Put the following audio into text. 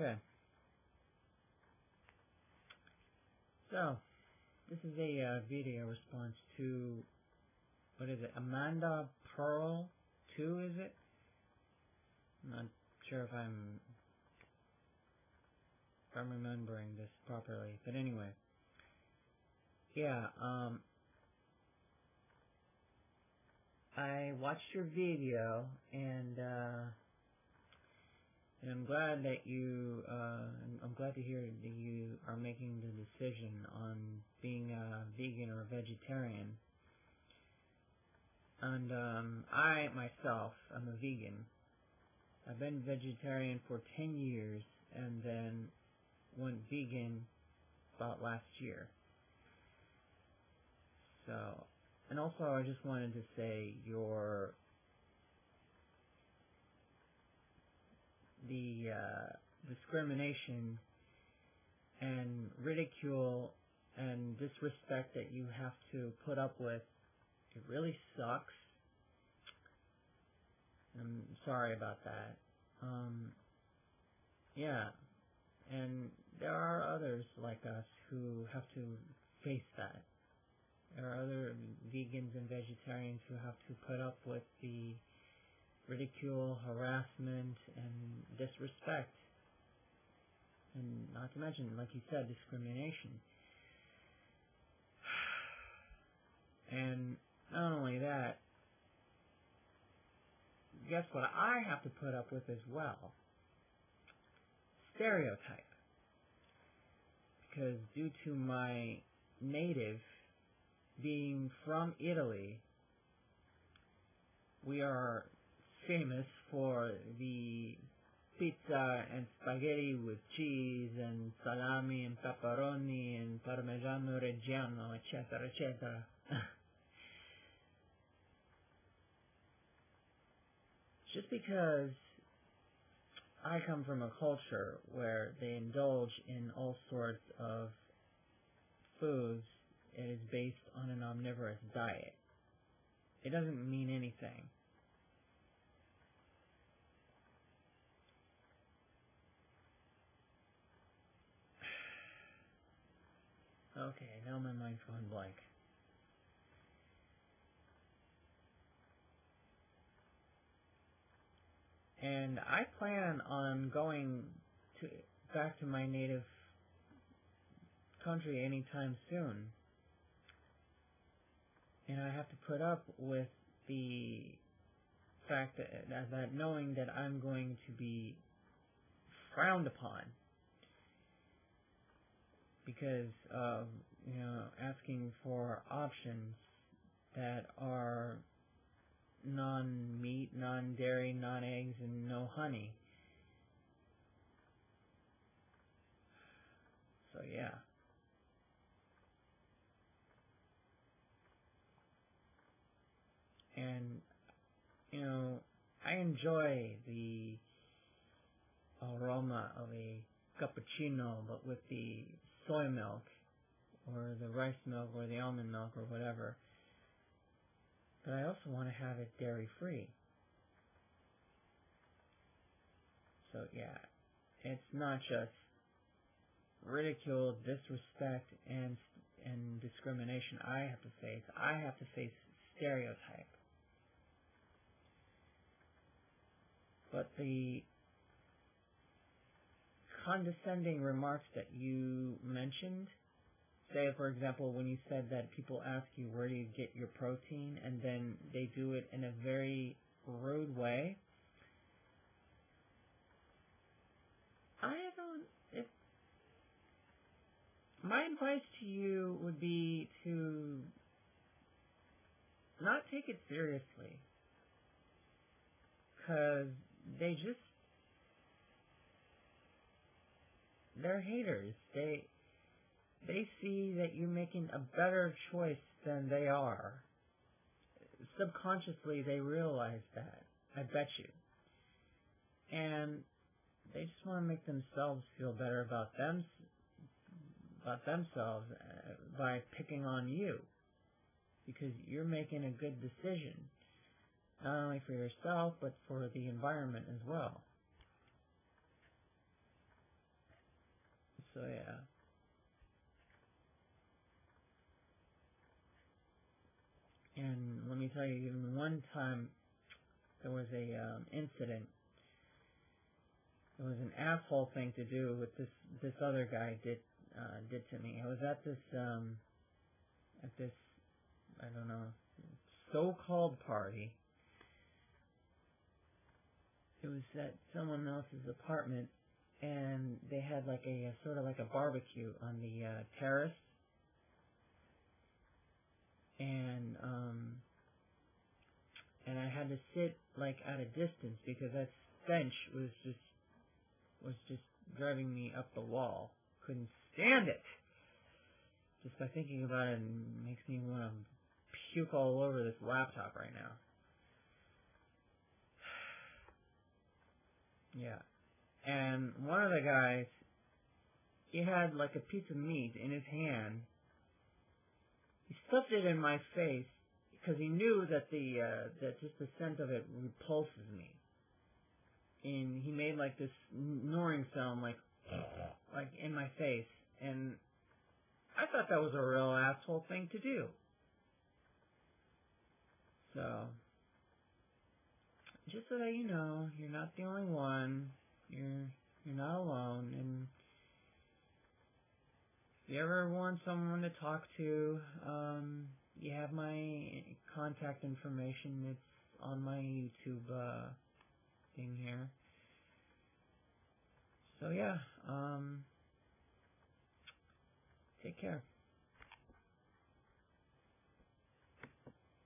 Okay. So, this is a video response to, what is it, Amanda Pearl 2, is it? I'm not sure if I'm remembering this properly, but anyway. Yeah, I watched your video, and I'm glad that I'm glad to hear that you are making the decision on being a vegan or a vegetarian. And I myself am a vegan. I've been vegetarian for 10 years and then went vegan about last year. So, and also I just wanted to say the discrimination and ridicule and disrespect that you have to put up with, it really sucks. I'm sorry about that. Yeah, and there are others like us who have to face that. There are other vegans and vegetarians who have to put up with the ridicule, harassment, and disrespect. And not to mention, like you said, discrimination. And not only that, guess what I have to put up with as well? Stereotype. Because due to my native being from Italy, we are famous for the pizza and spaghetti with cheese and salami and pepperoni and parmigiano reggiano, etc., etc. Just because I come from a culture where they indulge in all sorts of foods, it is based on an omnivorous diet. It doesn't mean anything. Okay, now my mind's going blank. And I plan on going back to my native country anytime soon. And I have to put up with the fact that knowing that I'm going to be frowned upon because of, asking for options that are non-meat, non-dairy, non-eggs, and no honey. So yeah. And, I enjoy the aroma of a cappuccino, but with the soy milk, or the rice milk, or the almond milk, or whatever. But I also want to have it dairy-free. So yeah, it's not just ridicule, disrespect, and discrimination I have to face. I have to face stereotype. But the condescending remarks that you mentioned, say, for example, when you said that people ask you where do you get your protein, and then they do it in a very rude way, my advice to you would be to not take it seriously, because they're haters. They see that you're making a better choice than they are. Subconsciously, they realize that. I bet you. And they just want to make themselves feel better about themselves by picking on you, because you're making a good decision, not only for yourself but for the environment as well. So yeah. And let me tell you, even one time there was a incident. It was an asshole thing to do with this other guy did to me. I was at this I don't know, so-called party. It was at someone else's apartment, and they had like a sort of like a barbecue on the terrace, and I had to sit like at a distance because that stench was just driving me up the wall. Couldn't stand it. Just by thinking about it, it makes me want to puke all over this laptop right now. Yeah. And one of the guys, he had like a piece of meat in his hand. He stuffed it in my face because he knew that that just the scent of it repulses me. And he made like this snoring sound, like in my face, and I thought that was a real asshole thing to do. So, just so that you know, you're not the only one. You're not alone. And if you ever want someone to talk to, you have my contact information. It's on my YouTube thing here. So yeah, take care.